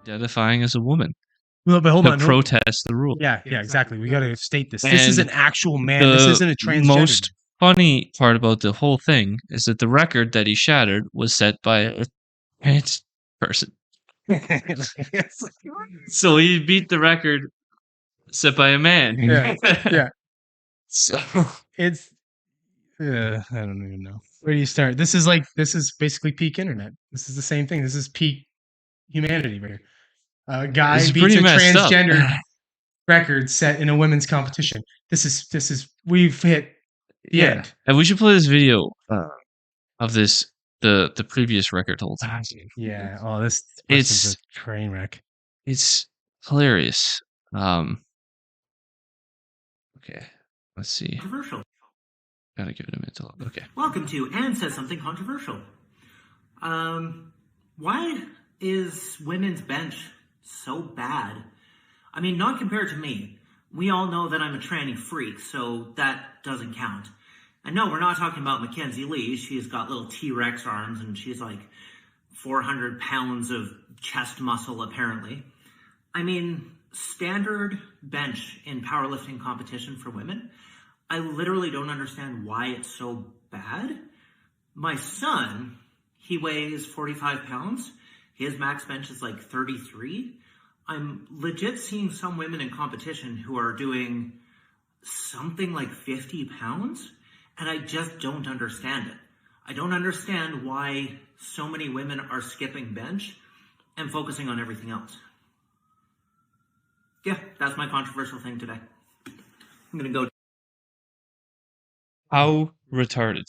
identifying as a woman. Well, but hold to on. protest the rule. Yeah, exactly. We got to state this. And this is an actual man. This the isn't a transgender. most funny part about the whole thing is that the record that he shattered was set by a trans person. So he beat the record set by a man. Yeah. Yeah. So It's I don't even know. Where do you start? This is basically peak internet. This is the same thing. This is peak humanity right here. A guy It's beats pretty a messed up. transgender record set in a women's competition. This is we've hit the end. And we should play this video of this the previous record holder. Yeah. Oh, this It's- person's a train wreck. It's hilarious. Okay, let's see. Controversial. Gotta give it a minute to load. Okay. Welcome to Anne Says Something Controversial. Why is women's bench so bad? I mean, not compared to me. We all know that I'm a tranny freak, so that doesn't count. And no, we're not talking about Mackenzie Lee. She's got little T-Rex arms and she's like 400 pounds of chest muscle, apparently. I mean, standard bench in powerlifting competition for women, I literally don't understand why it's so bad. My son, he weighs 45 pounds. His max bench is like 33. I'm legit seeing some women in competition who are doing something like 50 pounds, and I just don't understand it. I don't understand why so many women are skipping bench and focusing on everything else. Yeah, that's my controversial thing today. I'm going to go. How retarded.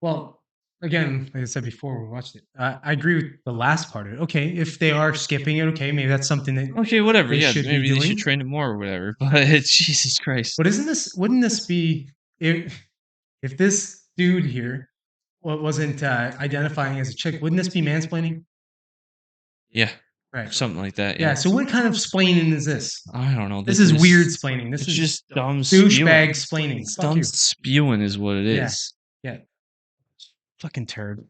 Well, again, like I said before, we watched it. I agree with the last part of it. Okay, if they are skipping it, okay, maybe that's something that Okay, whatever. they Yeah, should be maybe they doing. should train it more or whatever. But Jesus Christ. But wouldn't this be if this dude here wasn't identifying as a chick? Wouldn't this be mansplaining? Yeah, Right. something like that. Yeah. So what kind of splaining is this? I don't know. This is weird splaining. This It's is just dumb spewing. douchebag splaining. It's Fuck dumb you. spewing is what it Yeah. is. Yeah. Fucking turd.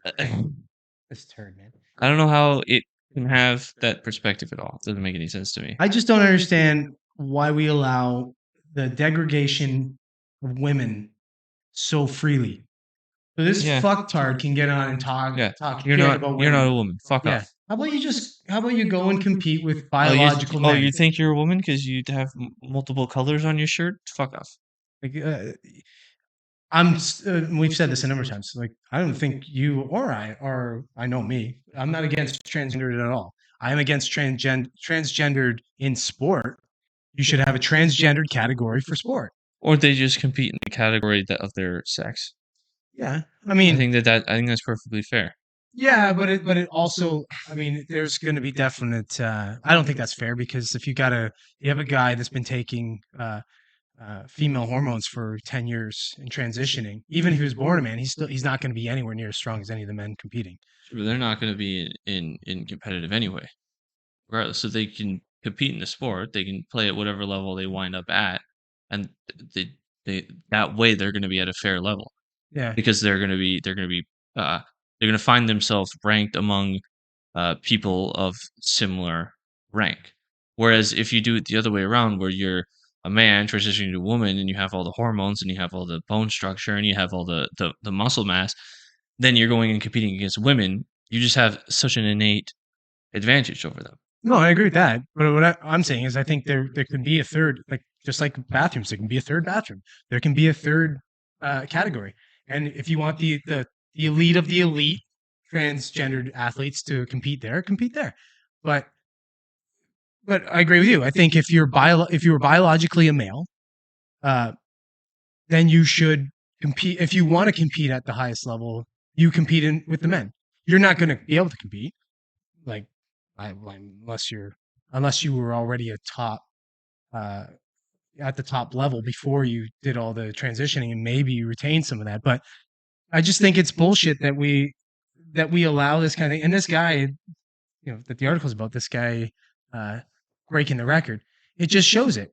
This turd, man. I don't know how it can have that perspective at all. It doesn't make any sense to me. I just don't understand why we allow the degradation of women so freely. So this fucktard can get on and talk. Talk You're shit not. about You're women. not a woman. Fuck Yeah. off. How about you go and compete with biological men? Oh, you think you're a woman because you have multiple colors on your shirt? Fuck off. Like, we've said this a number of times. Like, I don't think you or I know me. I'm not against transgendered at all. I am against transgendered in sport. You should have a transgendered category for sport. Or they just compete in the category of their sex. Yeah, I mean, I think that's perfectly fair. Yeah, but it also, I mean, there's going to be definite. I don't think that's fair because if you have a guy that's been taking female hormones for 10 years and transitioning, even if he was born a man, he's not going to be anywhere near as strong as any of the men competing. But they're not going to be in competitive anyway. Regardless, so they can compete in the sport, they can play at whatever level they wind up at, and they that way they're going to be at a fair level. Yeah, because they're going to find themselves ranked among people of similar rank. Whereas if you do it the other way around, where you're a man transitioning to a woman and you have all the hormones and you have all the bone structure and you have all the muscle mass, then you're going and competing against women. You just have such an innate advantage over them. No, I agree with that. But what I'm saying is I think there could be a third, like just like bathrooms, there can be a third bathroom. There can be a third category. And if you want the elite of the elite transgendered athletes to compete there. But I agree with you. I think if you were biologically a male, then you should compete. If you want to compete at the highest level, you compete with the men. You're not going to be able to compete, like unless you were already a top at the top level before you did all the transitioning, and maybe you retained some of that. But I just think it's bullshit that we allow this kind of thing. And this guy, that the article's about, this guy breaking the record, it just shows it.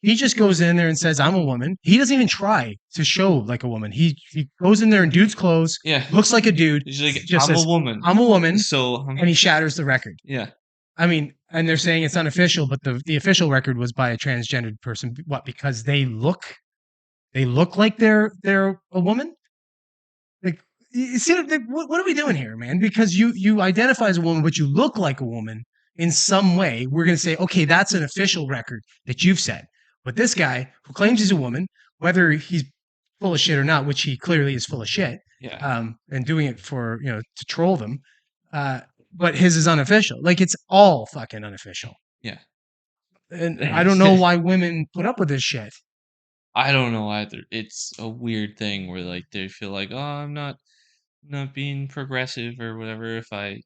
He just goes in there and says, I'm a woman. He doesn't even try to show like a woman. He goes in there in dude's clothes, looks like a dude. He's like, just I'm says, a woman. I'm a woman. So and he shatters the record. Yeah. I mean, and they're saying it's unofficial, but the official record was by a transgendered person. What? Because they look like they're a woman. Like, you see, what are we doing here, man? Because you identify as a woman, but you look like a woman in some way. We're going to say, okay, that's an official record that you've set. But this guy who claims he's a woman, whether he's full of shit or not, which he clearly is full of shit, and doing it for to troll them, but his is unofficial. Like, it's all fucking unofficial. Yeah. And I don't know why women put up with this shit. I don't know either. It's a weird thing where like they feel like, oh, I'm not being progressive or whatever if I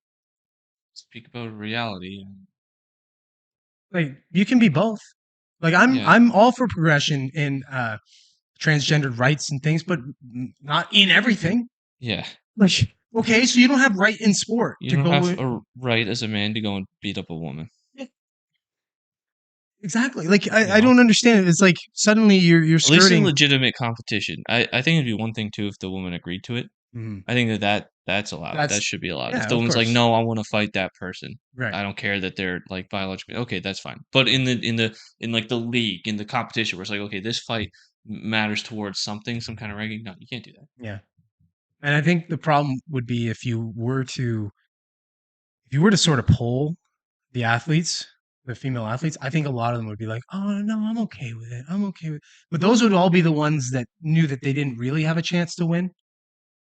speak about reality. Like, you can be both. Like, I'm all for progression in transgendered rights and things, but not in everything. Yeah. Like, okay, so you don't have right in sport You don't have a right as a man to go and beat up a woman. Exactly. Like, I don't understand it. It's like suddenly you're skirting. At least in legitimate competition. I think it'd be one thing too if the woman agreed to it. I think that's allowed. That should be allowed. If the woman's like, no, I want to fight that person. Right. I don't care that they're like biologically okay. That's fine. But in like the league, in the competition, where it's like, okay, this fight matters towards something, some kind of ranking. No, you can't do that. Yeah. And I think the problem would be if you were to sort of poll the athletes, the female athletes, I think a lot of them would be like, oh no, I'm okay with it. I'm okay with it. But those would all be the ones that knew that they didn't really have a chance to win.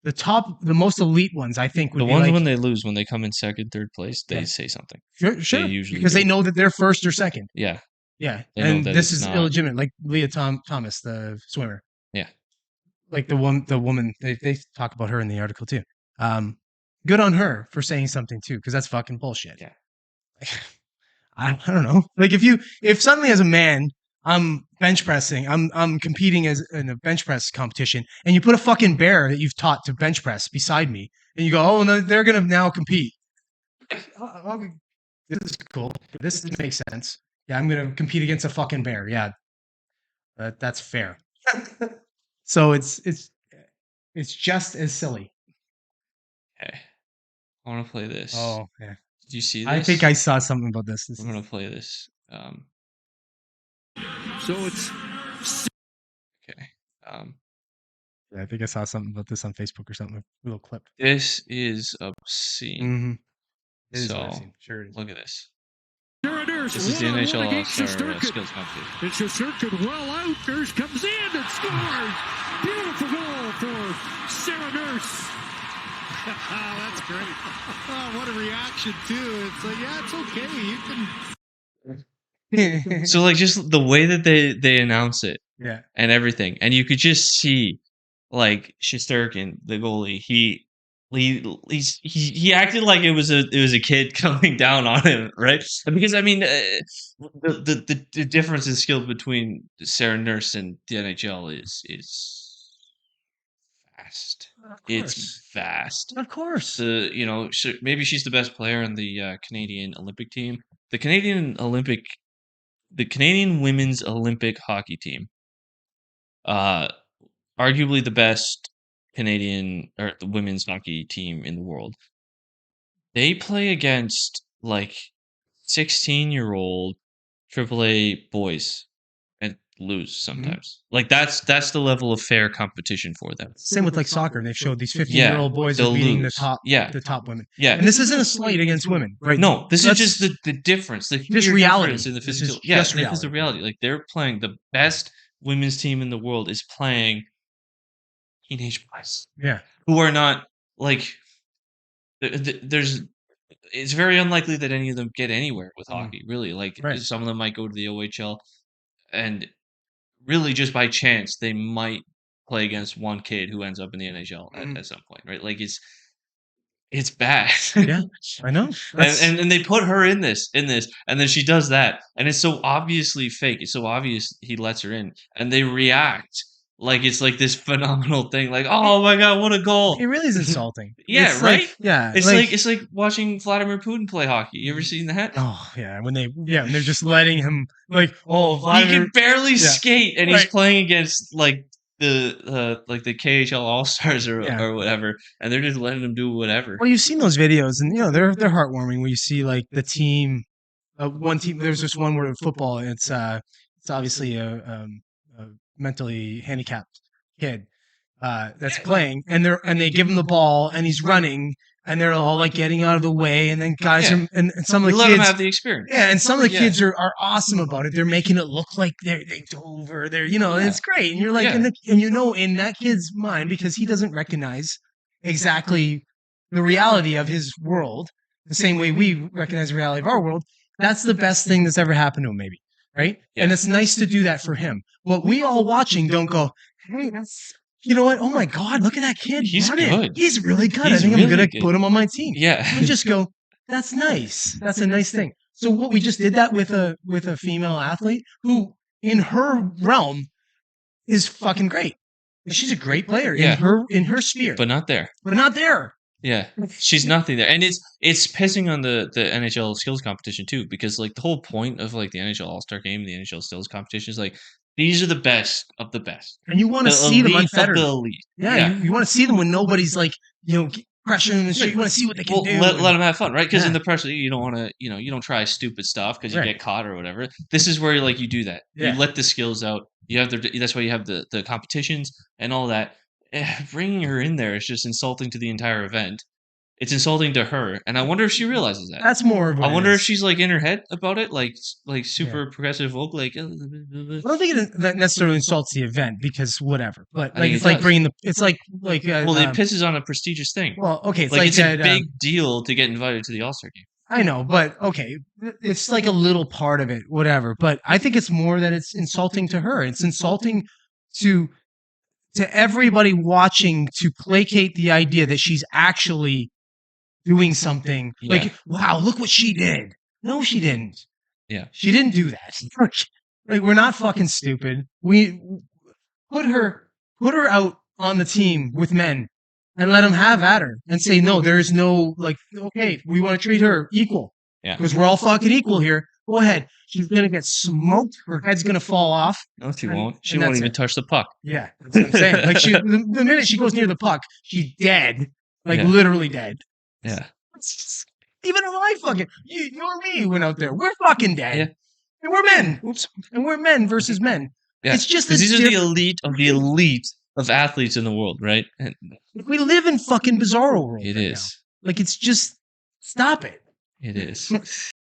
The most elite ones, I think, would the be ones like, when they lose, when they come in second, third place, they say something. Sure, because they know that they're first or second. Yeah. Yeah. And this is illegitimate. Like Leah Thomas, the swimmer. Yeah. Like the woman, they talk about her in the article too. Good on her for saying something too, because that's fucking bullshit. Yeah. I don't know. Like, if suddenly as a man I'm bench pressing, I'm competing in a bench press competition, and you put a fucking bear that you've taught to bench press beside me, and you go, oh no, they're gonna now compete. This is cool. This makes sense. Yeah, I'm gonna compete against a fucking bear. Yeah, that's fair. So it's just as silly. Okay, I want to play this. Oh yeah. Did you see this? I think I saw something about this. I'm gonna play this. So it's okay. Yeah, I think I saw something about this on Facebook or something. A little clip. This is obscene. Mm-hmm. It is so obscene. Sure it is. Look at this. This is the NHL All-Star skills competition. It's Shesterkin well out. Nurse comes in and scores. Beautiful goal for Sarah Nurse. That's great. Oh, what a reaction too. It's like, yeah, it's okay. You can. So like just the way that they announce it, yeah, and everything, and you could just see like Shesterkin, the goalie, he acted like it was a kid coming down on him, right? Because I mean, the difference in skills between Sarah Nurse and the NHL is vast. It's vast. Of course. Maybe she's the best player on the Canadian Olympic team. The Canadian women's Olympic hockey team, arguably the best Canadian or the women's hockey team in the world. They play against like 16-year-old AAA boys and lose sometimes. Like that's the level of fair competition for them. Same with like soccer. They've showed these 15-year-old boys are beating the top women. Yeah, and this isn't a slight against women, right? No, this is just the difference. The just reality in the physical. This is the reality. Like they're playing the best women's team in the world is playing teenage boys. Yeah, who are not like it's very unlikely that any of them get anywhere with hockey, really. Like some of them might go to the OHL, and really just by chance they might play against one kid who ends up in the NHL at some point, right? Like it's bad. Yeah, I know. And they put her in this, and then she does that, and it's so obviously fake. It's so obvious he lets her in, and they react like it's like this phenomenal thing. Like, oh my god, what a goal! It really is insulting. Yeah, it's right. Like, yeah, it's like watching Vladimir Putin play hockey. You ever seen that? Oh yeah, when they're just letting him like, he can barely skate, and he's playing against like like the KHL All Stars Yeah. or whatever, and they're just letting them do whatever. Well, you've seen those videos, and they're heartwarming. Where you see like the team, one team. There's this one where in football, it's obviously a mentally handicapped kid that's playing, and they give him the ball, and he's running, and they're all like getting out of the way, and then guys Yeah. are, and some of You the let them kids, have the experience. yeah, and some of the Yeah. kids are awesome about it. They're making it look like they dove or they're, and Yeah. it's great. And you're like, Yeah. and in that kid's mind, because he doesn't recognize exactly the reality of his world, the same way we recognize the reality of our world. That's the best thing that's ever happened to him, maybe. Right? Yeah. And it's nice to do that for him. But we all watching don't go, hey, that's, you know what? Oh my God, look at that kid. He's running. good. He's really good. I He's think I'm really going to good. put him on my team. Yeah. We just go, that's nice. That's a nice thing. So what we just did that with a female athlete who in her realm is fucking great. She's a great player Yeah. in her sphere. But not there. But not there. Yeah, she's nothing there, and it's pissing on the NHL skills competition too, because like the whole point of like the NHL All Star Game, the NHL skills competition is like these are the best of the best, And you want the to see them elite of unfettered. the elite. Yeah, you want to see them when nobody's like, crushing them in the street. You want to see what they can Well, do. let them have fun, right? Because in Yeah. the press, you don't want to, you don't try stupid stuff because you Right. get caught or whatever. This is where like you do that. Yeah. You let the skills out. You have that's why you have the competitions and all that. Bringing her in there is just insulting to the entire event. It's insulting to her, and I wonder if she realizes that. That's more of what I wonder it if is. she's like in her head about it, like super progressive woke, like. I don't think that necessarily insults the event because whatever. But I like think it's it like does. bringing it pisses on a prestigious thing. well, okay, it's Like like it's a that, big deal to get invited to the All Star Game. I know, but okay, it's like a little part of it, whatever. But I think it's more that it's insulting to her. It's insulting to everybody watching to placate the idea that she's actually doing something. Yeah. Like, wow, look what she did. No, she didn't. Yeah. She didn't do that. Like, we're not fucking stupid. We put her out on the team with men and let them have at her and say, no, there's no, like, okay, we want to treat her equal. Yeah. Because we're all fucking equal here. Go ahead. She's going to get smoked. Her head's going to fall off. No, she And- won't. She and won't that's even it. touch the puck. Yeah, that's what I'm saying. Like, the minute she goes near the puck, she's dead. Like, Yeah. literally dead. Yeah. Even if I fucking, you and me went out there, we're fucking dead. Yeah. And we're men. Oops. And we're men versus men. Yeah. It's just Because a these are the diff- elite of athletes in the world, right? And We live in fucking bizarro world. it right is. now. Like, it's just, stop it. It is.